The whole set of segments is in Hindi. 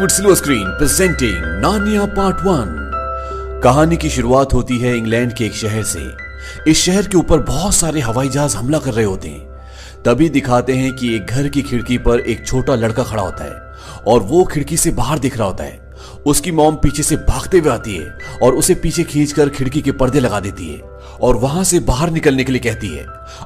बॉलीवुड सिल्वर स्क्रीन प्रेजेंटिंग नानिया पार्ट 1। कहानी की शुरुआत होती है इंग्लैंड के एक शहर से। इस शहर के ऊपर बहुत सारे हवाई जहाज हमला कर रहे होते हैं। तभी दिखाते हैं कि एक घर की खिड़की पर एक छोटा लड़का खड़ा होता है और वो खिड़की से बाहर दिख रहा होता है। उसकी मॉम पीछे से भागते हुए आती है और उसे पीछे खींचकर खिड़की के पर्दे लगा देती है और वहां से बाहर निकलने के लिए कहती है।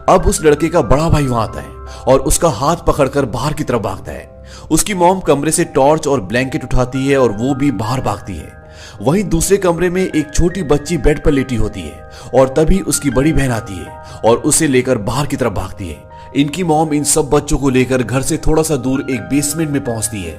अब उस लड़के का बड़ा भाई वहां आता है और उसका हाथ पकड़कर बाहर की तरफ भागता है। उसकी मॉम कमरे से टॉर्च और ब्लैंकेट उठाती है और वो भी बाहर भागती है। वहीं दूसरे कमरे में एक छोटी बच्ची बेड पर लेटी होती है और तभी उसकी बड़ी बहन आती है और उसे लेकर बाहर की तरफ भागती है। इनकी मॉम इन सब बच्चों को लेकर घर से थोड़ा सा दूर एक बेसमेंट में पहुंचती है।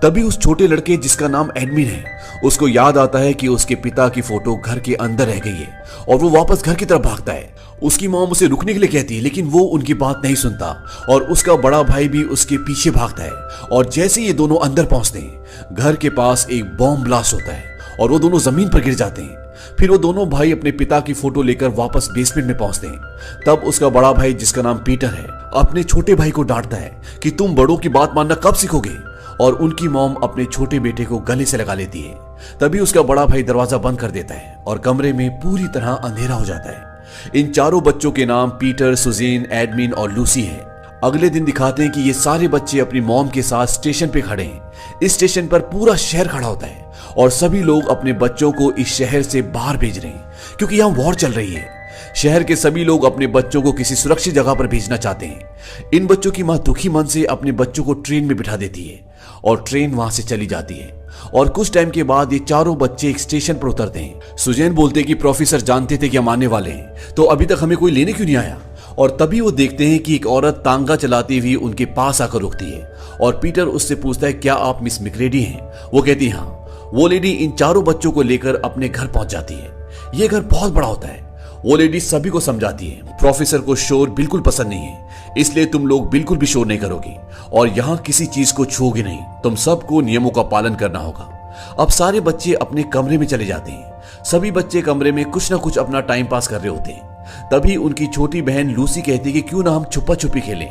तभी उस छोटे लड़के जिसका नाम एडमिन है, उसको याद आता है कि उसके पिता की फोटो घर के अंदर रह गई है और वो वापस घर की तरफ भागता है। उसकी मॉम उसे रुकने के लिए कहती है लेकिन वो उनकी बात नहीं सुनता और उसका बड़ा भाई भी उसके पीछे भागता है। और जैसे ये दोनों अंदर पहुंचते हैं, घर के पास एक बॉम्ब ब्लास्ट होता है और वो दोनों जमीन पर गिर जाते हैं। फिर वो दोनों भाई अपने पिता की फोटो लेकर वापस बेसमेंट में पहुंचते हैं। तब उसका बड़ा भाई जिसका नाम पीटर है, अपने छोटे भाई को डांटता है कि तुम बड़ों की बात मानना कब सीखोगे, और उनकी मॉम अपने छोटे बेटे को गले से लगा लेती है। तभी उसका बड़ा भाई दरवाजा बंद कर देता है और कमरे में पूरी तरह अंधेरा हो जाता है। इन चारों बच्चों के नाम पीटर, सुजेन, एडमिन और लूसी है। अगले दिन दिखाते हैं कि ये सारे बच्चे अपनी मॉम के साथ स्टेशन पे खड़े हैं। इस स्टेशन पर पूरा शहर खड़ा होता है और सभी लोग अपने बच्चों को इस शहर से बाहर भेज रहे हैं क्योंकि यहाँ वॉर चल रही है। शहर के सभी लोग अपने बच्चों को किसी सुरक्षित जगह पर भेजना चाहते हैं। इन बच्चों की मां दुखी मन से अपने बच्चों को ट्रेन में बिठा देती है और ट्रेन वहां से चली जाती है। और कुछ टाइम के बाद ये चारों बच्चे एक स्टेशन पर उतरते हैं। सुजैन बोलते हैं कि प्रोफेसर जानते थे कि हम आने वाले हैं, तो अभी तक हमें कोई लेने क्यों नहीं आया। और तभी वो देखते हैं कि एक औरत तांगा चलाती हुई उनके पास आकर रुकती है और पीटर उससे पूछता है, क्या आप मिस मैक्रेडी हैं? वो कहती है हाँ। वो लेडी इन चारों बच्चों को लेकर अपने घर पहुंच जाती है। ये घर बहुत बड़ा होता है। वो लेडी सभी को समझाती है, प्रोफेसर को शोर बिल्कुल पसंद नहीं है, इसलिए तुम लोग बिल्कुल भी शोर नहीं करोगे और यहाँ किसी चीज को छूओगे नहीं। तुम सबको नियमों का पालन करना होगा। अब सारे बच्चे अपने कमरे में चले जाते हैं। सभी बच्चे कमरे में कुछ ना कुछ अपना टाइम पास कर रहे होते हैं। तभी उनकी छोटी बहन लूसी कहती है कि क्यों ना हम छुपा छुपी खेलें।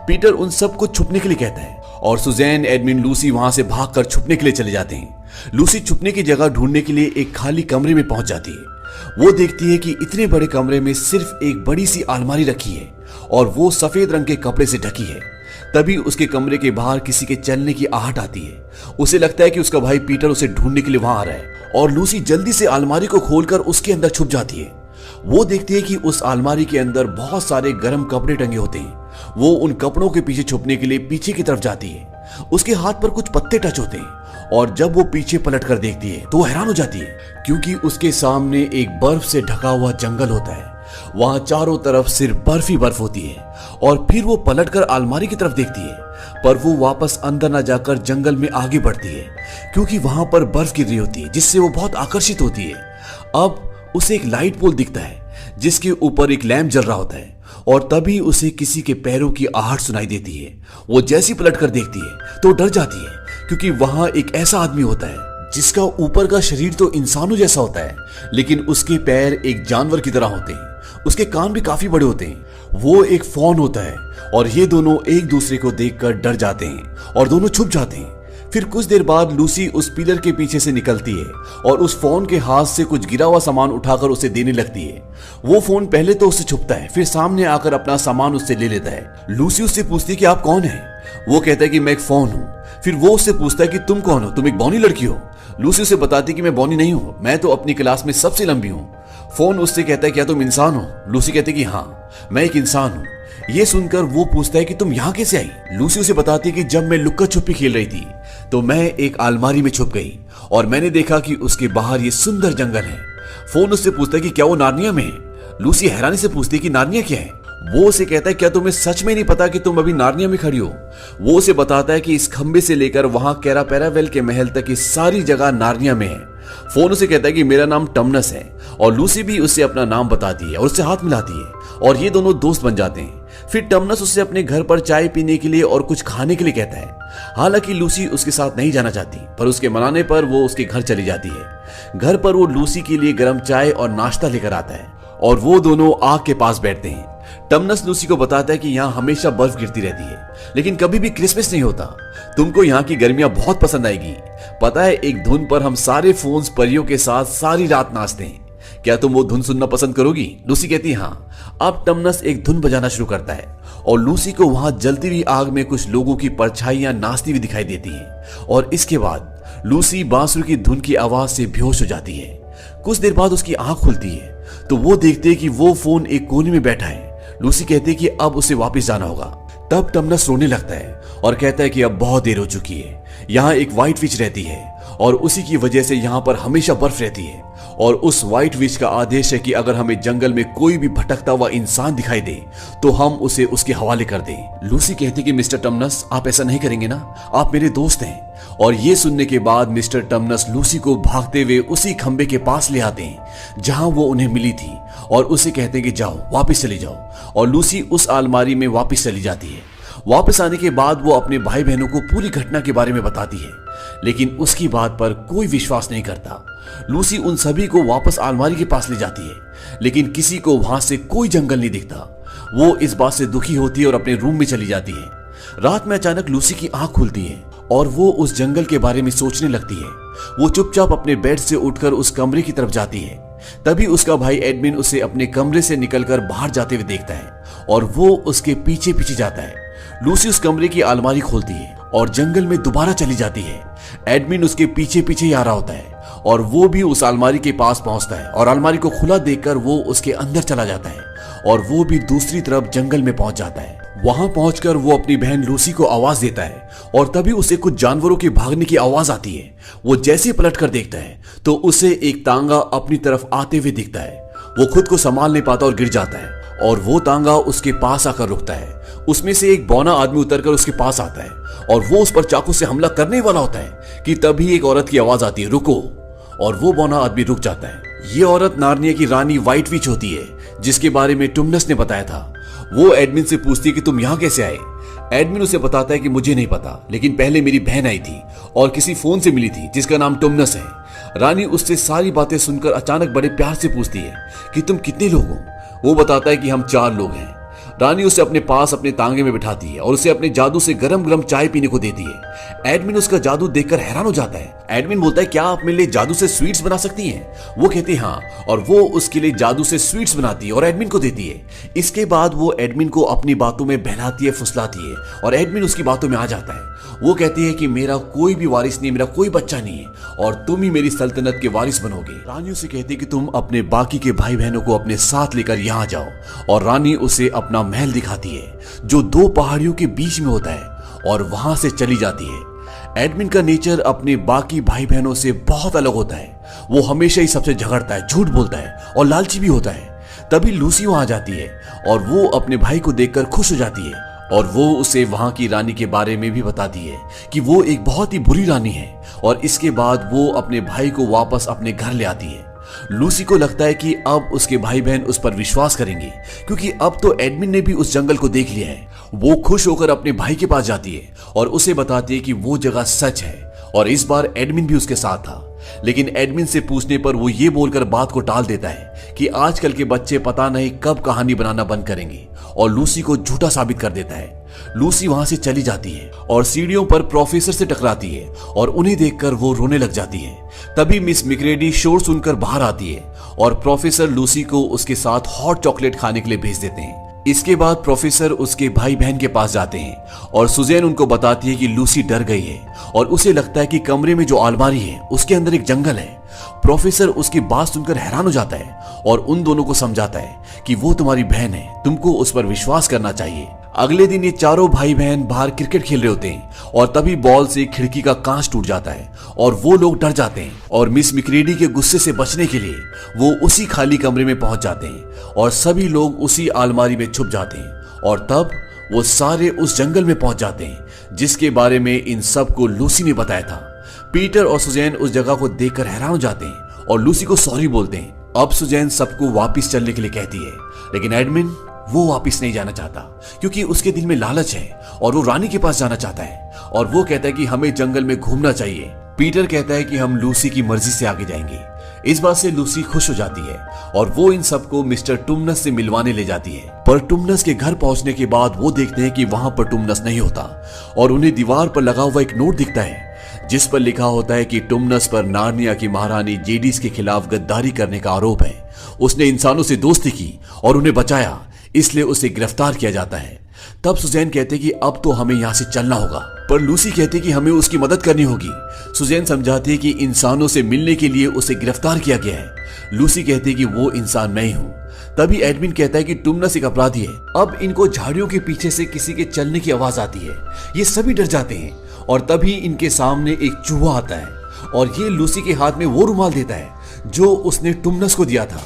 पीटर उन सबको छुपने के लिए कहता है और सुजैन, एडमिन, लूसी वहां से भागकर छुपने के लिए चले जाते हैं। लूसी छुपने की जगह ढूंढने के लिए एक खाली कमरे में पहुंच जाती है। वो देखती है कि इतने बड़े कमरे में सिर्फ एक बड़ी सी अलमारी रखी है और वो सफेद रंग के कपड़े से ढकी है। तभी उसके कमरे के बाहर किसी के चलने की आहट आती है। उसे लगता है कि उसका भाई पीटर उसे ढूंढने के लिए वहां आ रहा है और लूसी जल्दी से अलमारी को खोलकर उसके अंदर छुप जाती है। वो देखती है कि उस अलमारी के अंदर बहुत सारे गर्म कपड़े टंगे होते हैं। वो उन कपड़ों के पीछे छुपने के लिए पीछे की तरफ जाती है। उसके हाथ पर कुछ पत्ते टच होते हैं और जब वो पीछे पलट कर देखती है तो वो हैरान हो जाती है क्योंकि उसके सामने एक बर्फ से ढका हुआ जंगल होता है। वहां चारों तरफ सिर्फ बर्फ ही बर्फ होती है। और फिर वो पलटकर अलमारी की तरफ देखती है, पर वो वापस अंदर न जाकर जंगल में आगे बढ़ती है क्योंकि वहां पर बर्फ गिर रही होती है, जिससे वो बहुत आकर्षित होती है। अब उसे एक लाइट पोल दिखता है जिसके ऊपर एक लैंप जल रहा होता है और तभी उसे किसी के पैरों की आहट सुनाई देती है। वो जैसी पलट कर देखती है तो डर जाती है क्योंकि वहां एक ऐसा आदमी होता है जिसका ऊपर का शरीर तो इंसानों जैसा होता है लेकिन उसके पैर एक जानवर की तरह होते हैं। उसके कान भी काफी बड़े होते हैं। वो एक फॉन होता है और ये दोनों एक दूसरे को देखकर डर जाते हैं और दोनों छुप जाते हैं। फिर कुछ देर बाद लूसी उस पिलर के पीछे से निकलती है और उस फोन के हाथ से कुछ गिरा हुआ सामान उठाकर उसे देने लगती है। वो फोन पहले तो उससे छुपता है, फिर सामने आकर अपना सामान उससे ले लेता है। लूसी उससे पूछती है कि आप कौन हैं? वो कहता है कि मैं एक फोन हूँ। फिर वो उससे पूछता है कि तुम कौन हो? तुम एक बौनी लड़की हो। लूसी उसे बताती कि मैं बौनी नहीं हूँ, मैं तो अपनी क्लास में सबसे लंबी हूँ। फोन उससे कहता है क्या तुम इंसान हो? लूसी कहती है कि हाँ, मैं एक इंसान हूँ। ये सुनकर वो पूछता है कि तुम यहाँ कैसे आई? लूसी उसे बताती है कि जब मैं लुक्का छुपी खेल रही थी तो मैं एक अलमारी में छुप गई और मैंने देखा कि उसके बाहर ये सुंदर जंगल है। फोन उससे पूछता है कि क्या वो नार्निया में है? लूसी हैरानी से पूछती है कि नार्निया क्या है? वो उसे कहता है क्या तुम्हें सच में नहीं पता कि तुम अभी नार्निया में खड़ी हो? वो उसे बताता है कि इस खंबे से लेकर वहां कैरापेरावेल के महल तक की सारी जगह नार्निया में है। फोन उसे कहता है कि मेरा नाम टमनस है और लूसी भी उससे अपना नाम बताती है और उससे हाथ मिलाती है और ये दोनों दोस्त बन जाते हैं। फिर टमनस उससे अपने घर पर चाय पीने के लिए और कुछ खाने के लिए कहता है। हालांकि लूसी उसके साथ नहीं जाना चाहती, पर उसके मनाने पर वो उसके घर चली जाती है। घर पर वो लूसी के लिए गर्म चाय और नाश्ता लेकर आता है और वो दोनों आग के पास बैठते हैं। टमनस लूसी को बताता है कि यहाँ हमेशा बर्फ गिरती रहती है, लेकिन कभी भी क्रिसमस नहीं होता। तुमको यहाँ की गर्मियां बहुत पसंद आएगी। पता है, एक धुन पर हम सारे फोन्स परियों के साथ सारी रात नाचते हैं। क्या तुम वो धुन सुनना पसंद करोगी? लूसी कहती है हाँ। अब टमनस एक धुन बजाना शुरू करता है और लूसी को वहां जलती हुई आग में कुछ लोगों की परछाइयां नाचती हुई दिखाई देती हैं। और इसके बाद लूसी बांसुरी की धुन की आवाज से बेहोश हो जाती है। कुछ देर बाद उसकी आंख खुलती है तो वो देखते हैं कि वो फोन एक कोने में बैठा है। लूसी कहती है कि अब उसे वापस जाना होगा। तब टमनस रोने लगता है और कहता है कि अब बहुत देर हो चुकी है। यहाँ एक व्हाइट विच रहती है और उसी की वजह से यहाँ पर हमेशा बर्फ रहती है। और उस व्हाइट विच का आदेश है कि अगर हमें जंगल में कोई भी भटकता हुआ इंसान दिखाई दे तो हम उसे उसके हवाले कर दें। लूसी कहती कि मिस्टर टमनस, आप ऐसा नहीं करेंगे ना, आप मेरे दोस्त हैं। और ये सुनने के बाद मिस्टर टमनस लूसी को भागते हुए उसी खंबे के पास ले आते हैं जहां वो उन्हें मिली थी और उसे कहते हैं कि जाओ, वापस चली जाओ। और लूसी उस अलमारी में वापस चली जाती है। वापस आने के बाद वो अपने भाई बहनों को पूरी घटना के बारे में बताती है, लेकिन उसकी बात पर कोई विश्वास नहीं करता। लूसी उन सभी को वापस अलमारी के पास ले जाती है, लेकिन किसी को वहां से कोई जंगल नहीं दिखता। वो इस बात से दुखी होती है और अपने रूम में चली जाती है। रात में अचानक लूसी की आंख खुलती है और वो उस जंगल के बारे में सोचने लगती है। वो चुपचाप अपने बेड से उठकर उस कमरे की तरफ जाती है। तभी उसका भाई एडमिन उसे अपने कमरे से निकलकर बाहर जाते हुए देखता है और वो उसके पीछे पीछे जाता है। लूसी उस कमरे की अलमारी खोलती है और जंगल में दोबारा चली जाती है। एडमिन उसके पीछे पीछे ही आ रहा होता है और वो भी उस अलमारी के पास पहुंचता है और अलमारी को खुला देखकर वो उसके अंदर चला जाता है और वो भी दूसरी तरफ जंगल में पहुंच जाता है। वहां पहुंचकर वो अपनी बहन लूसी को आवाज देता है और तभी उसे कुछ जानवरों के भागने की आवाज आती है। वो जैसे पलट कर देखता है तो उसे एक तांगा अपनी तरफ आते हुए दिखता है। वो खुद को संभाल नहीं पाता और गिर जाता है और वो तांगा उसके पास आकर रुकता है। उसमें से एक बौना आदमी उतरकर उसके पास आता है और वो उस पर चाकू से हमला करने वाला होता है कि तभी एक औरत की आवाज आती है, रुको। और वो बौना आदमी रुक जाता है। ये औरत नार्निया की रानी व्हाइट विच होती है, जिसके बारे में टमनस ने बताया था। वो एडमिन से पूछती है कि तुम यहाँ कैसे आए। एडमिन उसे बताता है कि मुझे नहीं पता, लेकिन पहले मेरी बहन आई थी और किसी फोन से मिली थी जिसका नाम टमनस है। रानी उससे सारी बातें सुनकर अचानक बड़े प्यार से पूछती है कि तुम कितने लोग हो। वो बताता है कि हम 4 लोग हैं। रानी उसे अपने पास अपने तांगे में बिठाती है और उसे अपने जादू से गरम गरम चाय पीने को देती है। एडमिन उसका जादू देखकर हैरान हो जाता है। एडमिन बोलता है, क्या आप मेरे लिए जादू से स्वीट्स बना सकती हैं? वो कहती है हाँ, और वो उसके लिए जादू से स्वीट्स बनाती है और एडमिन को देती है। इसके बाद वो एडमिन को अपनी बातों में बहलाती है, फुसलाती है और एडमिन उसकी बातों में आ जाता है। वो कहती है कि मेरा कोई भी वारिस नहीं, मेरा कोई बच्चा नहीं है और तुम ही मेरी सल्तनत के वारिस बनोगे। रानी उसे कहती है कि तुम अपने बाकी के भाई बहनों को अपने साथ लेकर यहाँ जाओ और रानी उसे अपना महल दिखाती है जो 2 पहाड़ियों के बीच में होता है और वहां से चली जाती है। एडमिन का नेचर अपने बाकी भाई बहनों से बहुत अलग होता है। वो हमेशा ही सबसे झगड़ता है, झूठ बोलता है और लालची भी होता है। तभी लूसी वहां जाती है और वो अपने भाई को देखकर खुश हो जाती है और वो उसे वहां की रानी के बारे में भी बताती है कि वो एक बहुत ही बुरी रानी है। और इसके बाद वो अपने भाई को वापस अपने घर ले आती है। लूसी को लगता है कि अब उसके भाई बहन उस पर विश्वास करेंगे, क्योंकि अब तो एडमिन ने भी उस जंगल को देख लिया है। वो खुश होकर अपने भाई के पास जाती है और उसे बताती है कि वो जगह सच है और इस बार एडमिन भी उसके साथ था। लेकिन एडमिन से पूछने पर वो ये बोलकर बात को टाल देता है कि आजकल के बच्चे पता नहीं कब कहानी बनाना बंद करेंगे और लूसी को झूठा साबित कर देता है। लूसी वहां से चली जाती है और सीढ़ियों पर प्रोफेसर से टकराती है और उन्हें देखकर वो रोने लग जाती है। तभी मिस मिक्रेडी शोर सुनकर बाहर आती है और प्रोफेसर लूसी को उसके साथ हॉट चॉकलेट खाने के लिए भेज देते हैं। इसके बाद प्रोफेसर उसके भाई बहन के पास जाते हैं और सुजैन उनको बताती है कि लूसी डर गई है और उसे लगता है कि कमरे में जो अलमारी है उसके अंदर एक जंगल है। प्रोफेसर उसकी बात सुनकर हैरान हो जाता है और उन दोनों को समझाता है कि वो तुम्हारी बहन है, तुमको उस पर विश्वास करना चाहिए। अगले दिन ये चारों भाई बहन बाहर क्रिकेट खेल रहे होते हैं और तभी बॉल से खिड़की का कांच टूट जाता है और वो लोग डर जाते हैं और मिस मिक्रेडी के गुस्से से बचने के लिए वो उसी खाली कमरे में पहुंच जाते हैं और सभी लोग उसी अलमारी में छुप जाते हैं और तब वो सारे उस जंगल में पहुंच जाते हैं जिसके बारे में इन सबको लूसी ने बताया था। पीटर और सुजैन उस जगह को देखकर हैरान हो जाते हैं और लूसी को सॉरी बोलते हैं। अब सुजैन सबको वापस चलने के लिए कहती है, लेकिन एडमिन वो वापस नहीं जाना चाहता क्योंकि उसके दिल में लालच है और वो रानी के पास जाना चाहता है और वो कहता है कि हमें जंगल में घूमना चाहिए। पीटर कहता है कि हम लूसी की मर्जी से आगे जाएंगे। इस बात से लूसी खुश हो जाती है और वो इन सबको मिस्टर टुमनस से मिलवाने ले जाती है। पर टुमनस के घर पहुंचने के बाद वो देखते हैं कि वहां पर टुमनस नहीं होता और उन्हें दीवार पर लगा हुआ एक नोट दिखता है जिस पर लिखा होता है कि टुमनस पर नार्निया की महारानी जेडिस के खिलाफ गद्दारी करने का आरोप है। उसने इंसानों से दोस्ती की और उन्हें बचाया, इसलिए उसे गिरफ्तार किया जाता है। तब सुजैन कहते हैं कि अब तो हमें यहाँ से चलना होगा, पर लूसी कहती है कि हमें उसकी मदद करनी होगी। सुजैन समझाती है कि इंसानों से मिलने के लिए उसे गिरफ्तार किया गया है। लूसी कहती है कि वो इंसान मैं ही हूँ। तभी एडमिन कहता है कि टुमनस एक अपराधी है। अब इनको झाड़ियों के पीछे से किसी के चलने की आवाज आती है। ये सभी डर जाते हैं और तभी इनके सामने एक चूहा आता है और ये लूसी के हाथ में वो रुमाल देता है जो उसने टुमनस को दिया था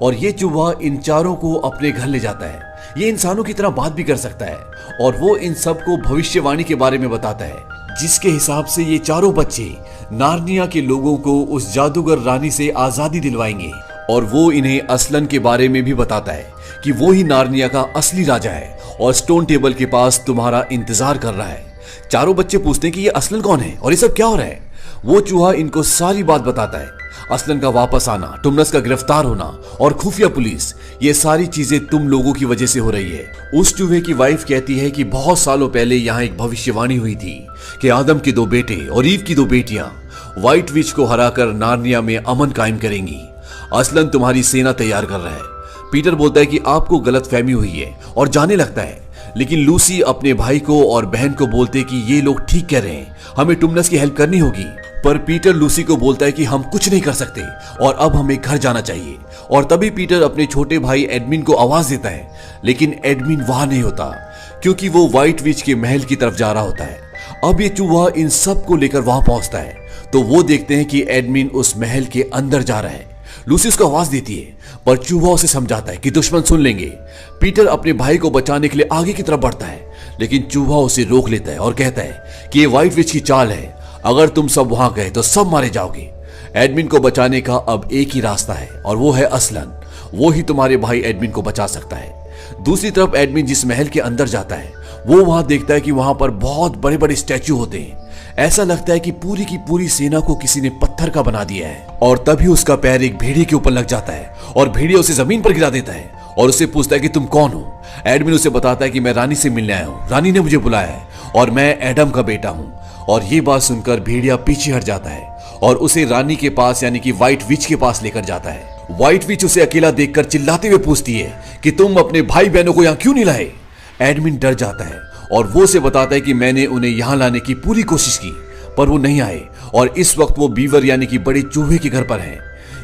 और ये चूहा इन चारों को अपने घर ले जाता है। ये इंसानों की तरह बात भी कर सकता है और वो इन सबको भविष्यवाणी के बारे में बताता है जिसके हिसाब से ये चारों बच्चे नार्निया के लोगों को उस जादूगर रानी से आजादी दिलवाएंगे। और वो इन्हें असलन के बारे में भी बताता है कि वो ही नार्निया का असली राजा है और स्टोन टेबल के पास तुम्हारा इंतजार कर रहा है। चारों बच्चे पूछते हैं कि ये असलन कौन है और ये सब क्या हो रहा है। वो चूहा इनको सारी बात बताता है, असलन का वापस आना, टुमनस का गिरफ्तार होना और खुफिया पुलिस, ये सारी चीजें तुम लोगों की वजह से हो रही है। उस चूहे की वाइफ कहती है कि बहुत सालों पहले यहाँ एक भविष्यवाणी हुई थी कि आदम के 2 बेटे और ईव की 2 बेटियां व्हाइट विच को हराकर नार्निया में अमन कायम करेंगी। असलन तुम्हारी सेना तैयार कर रहा है। पीटर बोलता है कि आपको गलतफहमी हुई है और जाने लगता है, लेकिन लूसी अपने भाई को और बहन को बोलते कि ये लोग ठीक कह रहे हैं, हमें टुमनस की हेल्प करनी होगी। पर पीटर लूसी को बोलता है कि हम कुछ नहीं कर सकते और अब हमें घर जाना चाहिए। और तभी पीटर अपने छोटे भाई एडमिन को आवाज देता है, लेकिन एडमिन वहां नहीं होता क्योंकि वो व्हाइट विच के महल की तरफ जा रहा होता है। अब ये चूहा इन सब को लेकर वहां पहुंचता है तो वो देखते हैं कि एडमिन उस महल के अंदर जा रहा है। लूसी उसको आवाज देती है पर चूहा उसे समझाता है कि दुश्मन सुन लेंगे। पीटर अपने भाई को बचाने के लिए आगे की तरफ बढ़ता है, लेकिन चूहा उसे रोक लेता है और कहता है कि ये व्हाइट विच की चाल है, अगर तुम सब वहां गए तो सब मारे जाओगे। एडमिन को बचाने का अब एक ही रास्ता है और वो है असलन, वो ही तुम्हारे भाई एडमिन को बचा सकता है। दूसरी तरफ एडमिन जिस महल के अंदर जाता है वो वहां देखता है कि वहां पर बहुत बड़े बड़े स्टैचू होते हैं। ऐसा लगता है कि पूरी की पूरी सेना को किसी ने पत्थर का बना दिया है। और तभी उसका पैर एक भेड़िए के ऊपर लग जाता है और भेड़िया उसे जमीन पर गिरा देता है और उससे पूछता है कि तुम कौन हो। एडमिन उसे बताता है कि मैं रानी से मिलने आया हूँ, रानी ने मुझे बुलाया है और मैं एडम का बेटा हूँ। और ये बात सुनकर भेड़िया पीछे हट जाता है और उसे रानी के पास यानी कि व्हाइट विच के पास लेकर जाता है। व्हाइट विच उसे अकेला देखकर चिल्लाते हुए पूछती है कि तुम अपने भाई बहनों को यहाँ क्यों नहीं लाए। एडमिन डर जाता है और वो उसे बताता है कि मैंने उन्हें यहाँ लाने की पूरी कोशिश की पर वो नहीं आए और इस वक्त वो बीवर यानी कि बड़े चूहे के घर पर हैं।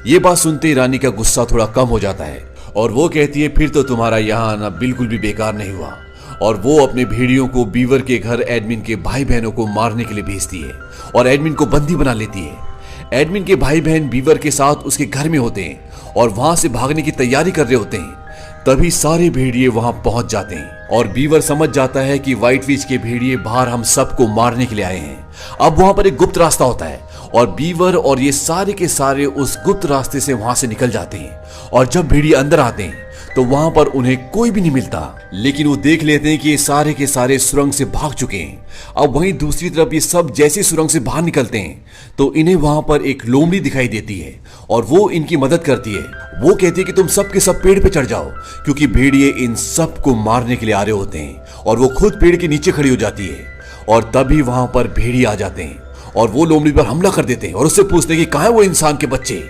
ये बात सुनते ही रानी का गुस्सा थोड़ा कम हो जाता है और वो कहती है फिर तो तुम्हारा यहाँ आना बिल्कुल भी बेकार नहीं हुआ। और वो अपने भेड़ियों को बीवर के घर एडमिन के भाई बहनों को मारने के लिए भेजती है और एडमिन को बंदी बना लेती है। एडमिन के भाई बहन बीवर के साथ उसके घर में होते हैं और वहां से भागने की तैयारी कर रहे होते हैं। तभी सारे भेड़िए वहां पहुंच जाते हैं और बीवर समझ जाता है कि व्हाइट विच के भेड़िए बाहर हम सबको मारने के लिए आए हैं। अब वहां पर एक गुप्त रास्ता होता है और बीवर और ये सारे के सारे उस गुप्त रास्ते से वहां से निकल जाते हैं। और जब भेड़िए अंदर आते हैं तो वहां पर उन्हें कोई भी नहीं मिलता, लेकिन वो देख लेते हैं कि ये सारे के सारे सुरंग से भाग चुके हैं। अब वहीं दूसरी तरफ ये सब जैसे सुरंग से बाहर निकलते हैं तो इन्हें वहां पर एक लोमड़ी दिखाई देती है और वो इनकी मदद करती है। वो कहती है कि तुम सब के सब पेड़ पे चढ़ जाओ क्योंकि भेड़िए इन सब को मारने के लिए आ रहे होते हैं। और वो खुद पेड़ के नीचे खड़ी हो जाती है और तभी वहां पर भेड़िए आ जाते हैं और वो लोमड़ी पर हमला कर देते हैं और उससे पूछते हैं कि कहाँ है वो इंसान के बच्चे।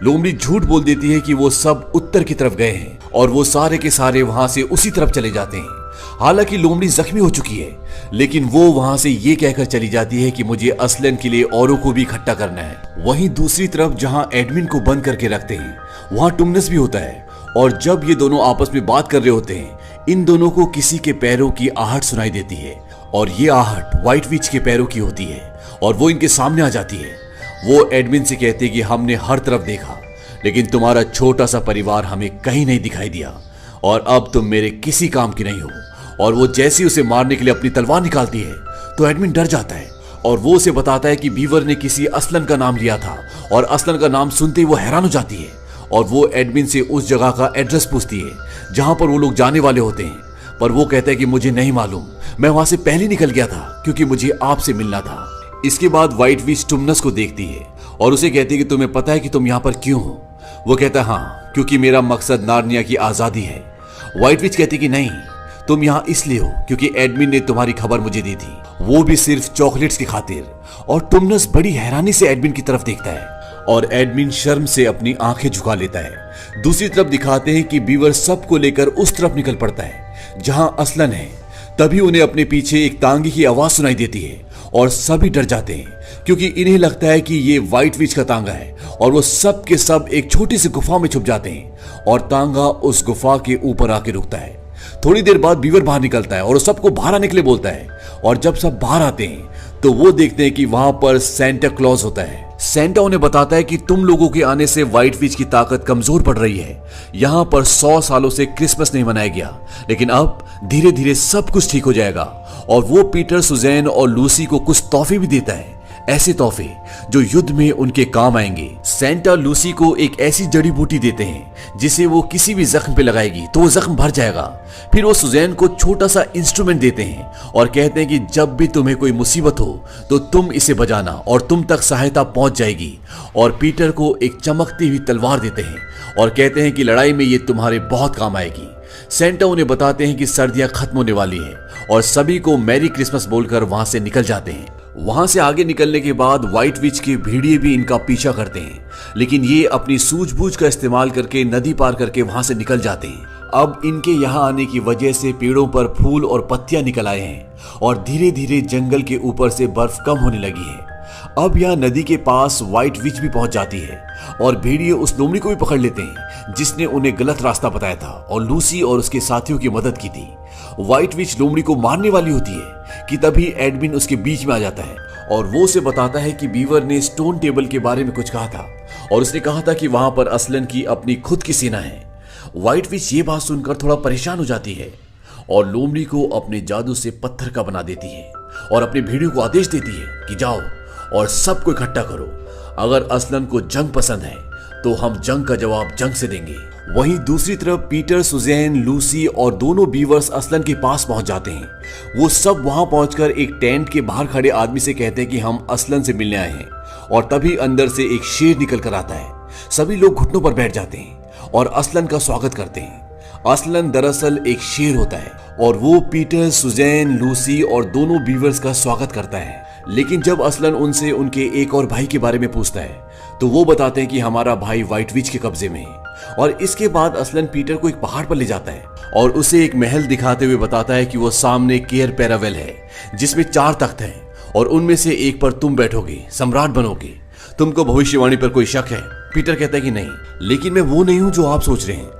लोमड़ी झूठ बोल देती है कि वो सब उत्तर की तरफ गए हैं और वो सारे के सारे वहां से उसी तरफ चले जाते हैं। हालांकि लोमड़ी जख्मी हो चुकी है, लेकिन वो वहां से ये कहकर चली जाती है कि मुझे असलन के लिए औरों को भी इकट्ठा करना है। वहीं दूसरी तरफ जहां एडमिन को बंद करके रखते हैं वहां टुमनस भी होता है और जब ये दोनों आपस में बात कर रहे होते हैं इन दोनों को किसी के पैरों की आहट सुनाई देती है और ये आहट व्हाइट विच के पैरों की होती है और वो इनके सामने आ जाती है। वो एडमिन से कहते कि हमने हर तरफ देखा लेकिन तुम्हारा छोटा सा परिवार हमें कहीं नहीं दिखाई दिया और अब तुम मेरे किसी काम की नहीं हो। और वो जैसे ही उसे मारने के लिए अपनी तलवार निकालती है तो एडमिन डर जाता है और वो उसे बताता है कि बीवर ने किसी असलन का नाम लिया था और असलन का नाम सुनते ही वो हैरान हो जाती है और वो एडमिन से उस जगह का एड्रेस पूछती है जहां पर वो लोग जाने वाले होते हैं। पर वो कहता है कि मुझे नहीं मालूम, मैं वहां से पहले निकल गया था क्योंकि मुझे आपसे मिलना था। इसके बाद व्हाइट विच टुमनस को देखती है और उसे कहती है कि तुम्हें पता है कि तुम यहाँ पर क्यों हो? वो कहता है हाँ, क्योंकि मेरा मकसद नार्निया की आजादी है। व्हाइट विच कहती कि नहीं, तुम यहाँ इसलिए हो क्योंकि एडमिन ने तुम्हारी खबर मुझे दी थी, वो भी सिर्फ चॉकलेट्स की खातिर। और टुमनस बड़ी हैरानी से एडमिन की तरफ देखता है और एडमिन शर्म से अपनी आंखें झुका लेता है। दूसरी तरफ दिखाते हैं कि बीवर सबको लेकर उस तरफ निकल पड़ता है जहां असलन है। तभी उन्हें अपने पीछे एक तांगे की आवाज सुनाई देती है और सभी डर जाते हैं क्योंकि इन्हें लगता है कि ये व्हाइट विच का तांगा है और वो सब के सब एक छोटी सी गुफा में छुप जाते हैं और तांगा उस गुफा के ऊपर आके रुकता है। थोड़ी देर बाद बीवर बाहर निकलता है और सबको बाहर आने के लिए बोलता है और जब सब बाहर आते हैं तो वो देखते हैं कि वहां पर सेंटा क्लॉज होता है। सेंटा उन्हें बताता है कि तुम लोगों के आने से व्हाइट विच की ताकत कमजोर पड़ रही है। यहाँ पर 100 सालों से क्रिसमस नहीं मनाया गया, लेकिन अब धीरे धीरे सब कुछ ठीक हो जाएगा। और वो पीटर, सुजैन और लूसी को कुछ तोहफे भी देता है, ऐसे तोहफे जो युद्ध में उनके काम आएंगे। सेंटा लूसी को एक ऐसी जड़ी बूटी देते हैं जिसे वो किसी भी जख्म पे लगाएगी तो वो जख्म भर जाएगा। फिर वो सुजैन को छोटा सा इंस्ट्रूमेंट देते हैं और कहते हैं कि जब भी तुम्हें कोई मुसीबत हो तो तुम इसे बजाना और तुम तक सहायता पहुंच जाएगी। और पीटर को एक चमकती हुई तलवार देते हैं और कहते हैं कि लड़ाई में ये तुम्हारे बहुत काम आएगी। सेंटा उन्हें बताते हैं कि सर्दियां खत्म होने वाली है और सभी को मैरी क्रिसमस बोलकर वहां से निकल जाते हैं। वहां से आगे निकलने के बाद व्हाइट विच के भेड़िए भी इनका पीछा करते हैं, लेकिन ये अपनी सूझबूझ का इस्तेमाल करके नदी पार करके वहां से निकल जाते हैं। अब इनके यहाँ आने की वजह से पेड़ों पर फूल और पत्तियां निकल आए हैं और धीरे धीरे जंगल के ऊपर से बर्फ कम होने लगी है। अब यहाँ नदी के पास व्हाइट विच भी पहुंच जाती है और भेड़िए उस लोमड़ी को भी पकड़ लेते हैं जिसने उन्हें गलत रास्ता बताया था और लूसी और उसके साथियों की मदद की थी। व्हाइट विच लोमड़ी को मारने वाली होती है कि तभी एडमिन उसके बीच में आ जाता है और वो उसे बताता है कि बीवर ने स्टोन टेबल के बारे में कुछ कहा था और उसने कहा था कि वहां पर असलन की अपनी खुद की सेना है। व्हाइट विच ये बात सुनकर थोड़ा परेशान हो जाती है और लोमड़ी को अपने जादू से पत्थर का बना देती है और अपने भेड़ियों को आदेश देती है कि जाओ और सबको इकट्ठा करो। अगर असलन को जंग पसंद है तो हम जंग का जवाब जंग से देंगे। वहीं दूसरी तरफ पीटर, सुजैन, लूसी और दोनों बीवर्स असलन के पास पहुंच जाते हैं। वो सब वहां पहुंचकर एक टेंट के बाहर खड़े आदमी से कहते हैं कि हम असलन से मिलने आए हैं और तभी अंदर से एक शेर निकल कर आता है। सभी लोग घुटनों पर बैठ जाते हैं और असलन का स्वागत करते हैं। असलन दरअसल एक शेर होता है और वो पीटर, सुजैन, लूसी और दोनों बीवर्स का स्वागत करता है। लेकिन जब असलन उनसे उनके एक और भाई के बारे में पूछता है तो वो बताते हैं कि हमारा भाई व्हाइट विच के कब्जे में है। और इसके बाद असलन पीटर को एक पहाड़ पर ले जाता है और उसे एक महल दिखाते हुए बताता है कि वो सामने केयर पैरावेल है जिसमें 4 तख्त हैं और उनमें से एक पर तुम बैठोगे, सम्राट बनोगे। तुमको भविष्यवाणी पर कोई शक है? पीटर कहता है कि नहीं, लेकिन मैं वो नहीं हूं जो आप सोच रहे हैं।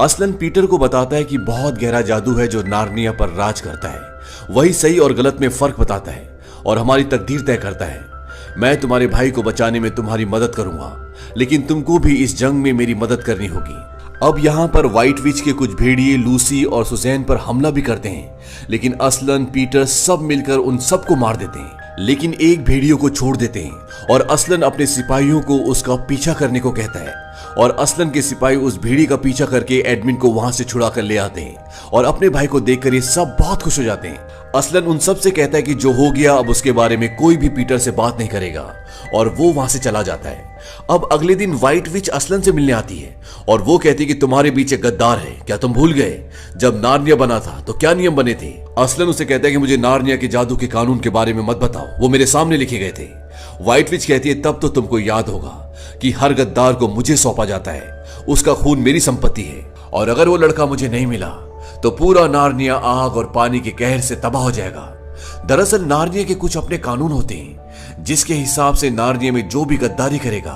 असलन पीटर को बताता है कि बहुत गहरा जादू है जो नार्निया पर राज करता है, वही सही और गलत में फर्क बताता है और हमारी तकदीर तय करता है। मैं तुम्हारे भाई को बचाने में तुम्हारी मदद करूंगा, लेकिन तुमको भी इस जंग में मेरी मदद करनी होगी। अब यहाँ पर व्हाइट विच के कुछ भेड़िए लूसी और सुजैन पर हमला भी करते हैं, लेकिन असलन, पीटर सब मिलकर उन सबको मार देते हैं। लेकिन एक भेड़ियों को छोड़ देते हैं और असलन अपने सिपाहियों को उसका पीछा करने को कहता है और असलन के सिपाही उस भेड़ी का पीछा करके एडमिन को वहां से छुड़ा कर ले आते हैं और अपने भाई को देखकर ये सब बहुत खुश हो जाते हैं। असलन उन सब से कहता है कि जो हो गया अब उसके बारे में कोई भी पीटर से बात नहीं करेगा और वो वहां से चला जाता है। अब अगले दिन व्हाइट विच असलन से मिलने आती है और वो कहती है कि तुम्हारे बीच एक गद्दार है, क्या तुम भूल गए जब नार्निया बना था तो क्या नियम बने थे? असलन उसे कहता है कि मुझे नार्निया के जादू के कानून के बारे में मत बताओ, वो मेरे सामने लिखे गए थे। व्हाइट विच कहती है तब तो तुमको याद होगा कि हर गद्दार को मुझे सौंपा जाता है, उसका खून मेरी संपत्ति है और अगर वो लड़का मुझे नहीं मिला तो पूरा नार्निया आग और पानी के कहर से तबाह हो जाएगा। दरअसल नार्निया के कुछ अपने कानून होते हैं जिसके हिसाब से नार्निया में जो भी गद्दारी करेगा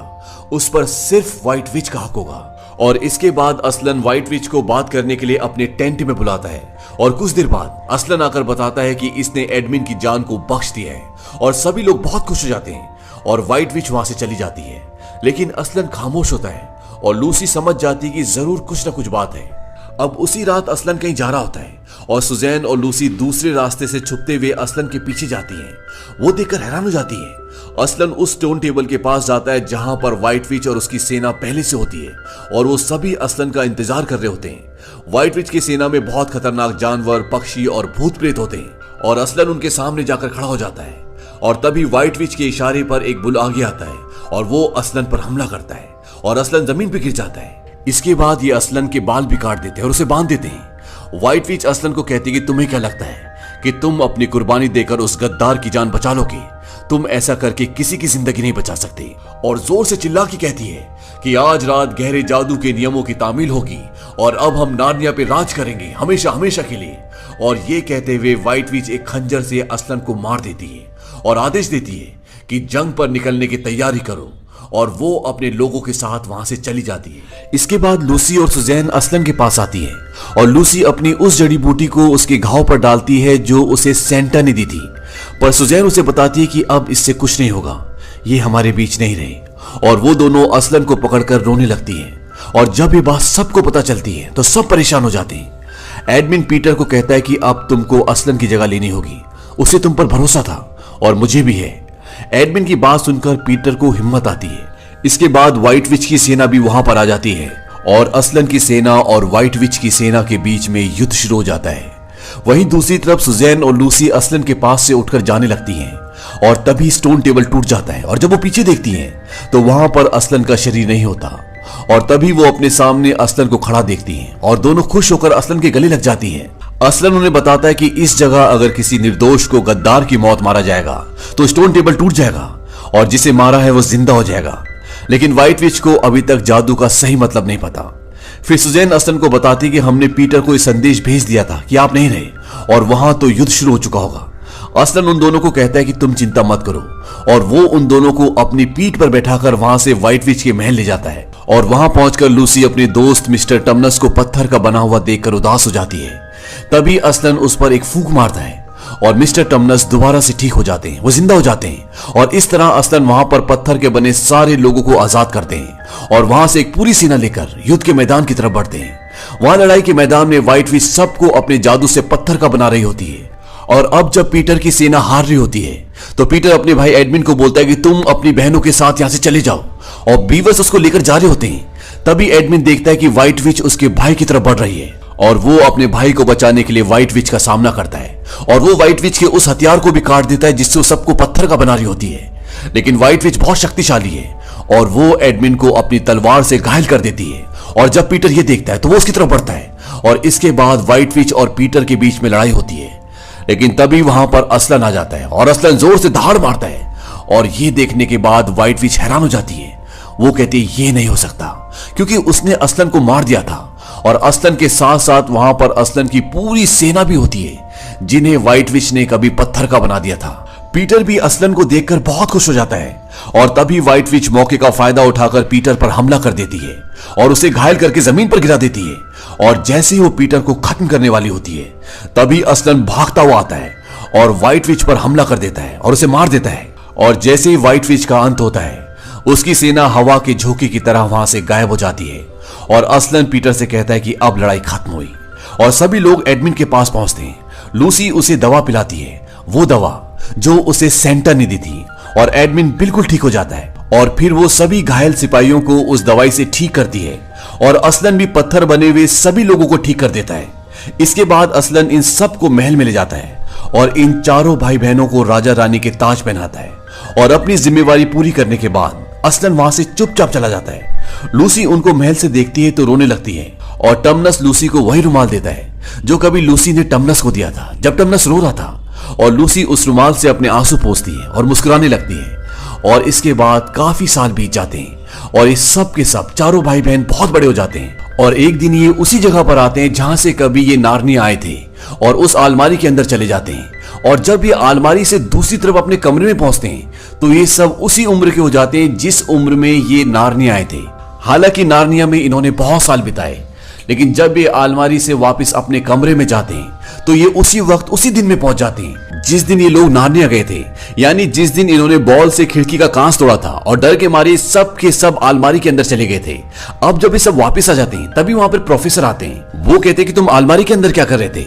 उस पर सिर्फ व्हाइट विच का हक होगा। और इसके बाद असलन व्हाइट विच को बात करने के लिए अपने टेंट में बुलाता है और कुछ देर बाद असलन आकर बताता है कि इसने एडमिन की जान को बख्श दिया है और सभी लोग बहुत खुश हो जाते हैं और व्हाइट विच वहां से चली जाती है। लेकिन असलन खामोश होता है और लूसी समझ जाती है कि जरूर कुछ ना कुछ बात है। अब उसी रात असलन कहीं जा रहा होता है और सुजैन और लूसी दूसरे रास्ते से छुपते हुए असलन के पीछे जाती हैं। वो देखकर हैरान हो जाती है। असलन उस स्टोन टेबल के पास जाता है जहां पर व्हाइट विच और उसकी सेना पहले से होती है और वो सभी असलन का इंतजार कर रहे होते हैं। व्हाइट विच की सेना में बहुत खतरनाक जानवर, पक्षी और भूत प्रेत होते हैं और असलन उनके सामने जाकर खड़ा हो जाता है और तभी व्हाइट विच के इशारे पर एक बुल आगे आता है और वो असलन पर हमला करता है और असलन जमीन पर गिर जाता है। इसके बाद ये असलन के बाल भी काट देते हैं और उसे बांध देते हैं। व्हाइट विच असलन को कहती है कि तुम्हें क्या लगता है कि तुम अपनी कुर्बानी देकर उस गद्दार की जान बचा लोगे? तुम ऐसा करके किसी की जिंदगी नहीं बचा सकते। और जोर से चिल्ला के कहती है कि आज रात गहरे जादू के नियमों की तामील होगी और अब हम नार्निया पे राज करेंगे हमेशा हमेशा के लिए। और ये कहते हुए व्हाइट विच एक खंजर से असलन को मार देती है और आदेश देती है कि जंग पर निकलने की तैयारी करो, और वो अपने लोगों के साथ वहां से चली जाती है। इसके बाद लूसी और सुजैन असलन के पास आती है और लूसी अपनी उस जड़ी बूटी को उसके घाव पर डालती है जो उसे सेंटा ने दी थी, पर सुजैन उसे बताती है कि अब इससे कुछ नहीं होगा, ये हमारे बीच नहीं रहे। और वो दोनों असलन को पकड़कर रोने लगती है। और जब ये बात सबको पता चलती है तो सब परेशान हो जाते हैं। एडमिन पीटर को कहता है कि अब तुमको असलन की जगह लेनी होगी, उसे तुम पर भरोसा था और मुझे भी है। एडमिन की बात सुनकर पीटर को हिम्मत आती है। इसके बाद व्हाइट विच की सेना भी वहां पर आ जाती है और असलन की सेना और व्हाइट विच की सेना के बीच में युद्ध शुरू हो जाता है। वहीं दूसरी तरफ सुजैन और लूसी असलन के पास से उठकर जाने लगती हैं और तभी स्टोन टेबल टूट जाता है और जब वो पीछे देखती हैं तो वहां पर असलन का शरीर नहीं होता। और तभी वो अपने सामने असलन को खड़ा देखती हैं और दोनों खुश होकर असलन के गले लग जाती हैं। असलन उन्हें बताता है कि इस जगह अगर किसी निर्दोष को गद्दार की मौत मारा जाएगा तो स्टोन टेबल टूट जाएगा और जिसे मारा है वो जिंदा हो जाएगा। लेकिन व्हाइट विच को अभी तक जादू का सही मतलब नहीं पता। फिर सुजैन असलन को बताती कि हमने पीटर को एक संदेश भेज दिया था कि आप नहीं रहे और वहां तो युद्ध शुरू हो चुका होगा। असलन उन दोनों को कहता है कि तुम चिंता मत करो और वो उन दोनों को अपनी पीठ पर बैठाकर वहां से व्हाइट विच के महल ले जाता है। और वहां पहुंचकर लूसी अपने दोस्त मिस्टर टमनस को पत्थर का बना हुआ देखकर उदास हो जाती है। तभी असलन उस पर एक फूंक मारता है और मिस्टर टमनस दोबारा से ठीक हो जाते हैं, वो जिंदा हो जाते हैं। और इस तरह असलन वहां पर पत्थर के बने सारे लोगों को आजाद करते हैं और वहां से एक पूरी सेना लेकर युद्ध के मैदान की तरफ बढ़ते हैं। वहां लड़ाई के मैदान में व्हाइट विच सबको अपने जादू से पत्थर का बना रही होती है। और अब जब पीटर की सेना हार रही होती है तो पीटर अपने भाई एडमिन को बोलता है कि तुम अपनी बहनों के साथ यहां से चले जाओ, और बीवर्स उसको लेकर जा रहे होते हैं। तभी एडमिन देखता है कि व्हाइट विच उसके भाई की तरफ बढ़ रही है और वो अपने भाई को बचाने के लिए व्हाइट विच का सामना करता है और वो व्हाइट विच के उस हथियार को भी काट देता है जिससे वो सबको पत्थर का बना रही होती है। लेकिन व्हाइट विच बहुत शक्तिशाली है और वो एडमिन को अपनी तलवार से घायल कर देती है। और जब पीटर ये देखता है तो वो उसकी तरफ बढ़ता है और इसके बाद व्हाइट विच और पीटर के बीच में लड़ाई होती है। लेकिन तभी वहां पर असलन आ जाता है और असलन जोर से दहाड़ मारता है और ये देखने के बाद व्हाइट विच हैरान हो जाती है। वो कहती है ये नहीं हो सकता क्योंकि उसने असलन को मार दिया था और असलन के साथ साथ वहां पर असलन की पूरी सेना भी होती है जिन्हें व्हाइट विच ने कभी पत्थर का बना दिया था। पीटर भी असलन को देखकर बहुत खुश हो जाता है और तभी व्हाइट विच मौके का फायदा उठाकर पीटर पर हमला कर देती है और उसे घायल करके जमीन पर गिरा देती है। और जैसे ही वो पीटर को खत्म करने वाली होती है तभी असलन भागता हुआ आता है और व्हाइट विच पर हमला कर देता है और उसे मार देता है। और जैसे ही व्हाइट विच का अंत होता है उसकी सेना हवा के झोंके की तरह वहां से गायब हो जाती है और असलन पीटर से कहता है कि अब लड़ाई खत्म हुई। और सभी लोग एडमिन के पास पहुंचते हैं। लूसी उसे दवा पिलाती है, वो दवा जो उसे सेंटा ने दी थी, और एडमिन बिल्कुल ठीक हो जाता है। और फिर वो सभी घायल सिपाहियों को उस दवाई से ठीक करती है और असलन भी पत्थर बने हुए सभी लोगों को ठीक कर देता है। इसके बाद असलन इन सबको महल में ले जाता है और इन चारों भाई बहनों को राजा रानी के ताज पहनाता है। और अपनी जिम्मेवारी पूरी करने के बाद असलन वहां से चुपचाप चला जाता है। लूसी उनको महल से देखती है तो रोने लगती है और टमनस लूसी को वही रुमाल देता है जो कभी लूसी ने टमनस को दिया था जब टमनस रो रहा था। और लूसी उस रुमाल से अपने आंसू पोंछती है और मुस्कुराने लगती है। और इसके बाद काफी साल बीत जाते हैं और इस सब के सब चारों भाई बहन बहुत बड़े हो जाते हैं। और एक दिन ये उसी जगह पर आते हैं जहां से कभी ये नार्निया आए थे और उस अलमारी के अंदर चले जाते हैं। और जब ये अलमारी से दूसरी तरफ अपने कमरे में पहुंचते हैं तो ये सब उसी उम्र के हो जाते हैं जिस उम्र में ये नार्निया आए थे। हालांकि नार्निया में इन्होंने बहुत साल बिताए, लेकिन जब ये अलमारी से वापस अपने कमरे में जाते हैं तो ये उसी वक्त उसी दिन में पहुंच जाते हैं जिस दिन ये लोग नार्निया गए थे, यानी जिस दिन इन्होंने बॉल से खिड़की का कांच तोड़ा था और डर के मारे सब के सब अलमारी के अंदर चले गए थे। अब जब ये सब वापस आ जाते हैं तभी वहां पर प्रोफेसर आते हैं। वो कहते हैं कि तुम अलमारी के अंदर क्या कर रहे थे?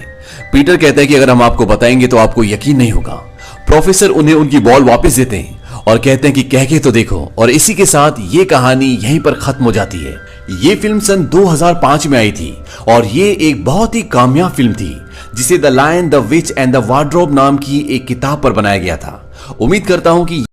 पीटर कहता है कि अगर हम आपको बताएंगे तो आपको यकीन नहीं होगा। प्रोफेसर उन्हें उनकी बॉल वापस देते हैं और कहते हैं कि कह के तो देखो। और इसी के साथ ये कहानी यहीं पर खत्म हो जाती है। ये फिल्म सन 2005 में आई थी और ये एक बहुत ही कामयाब फिल्म थी जिसे the lion the witch and the wardrobe नाम की एक किताब पर बनाया गया था। उम्मीद करता हूं कि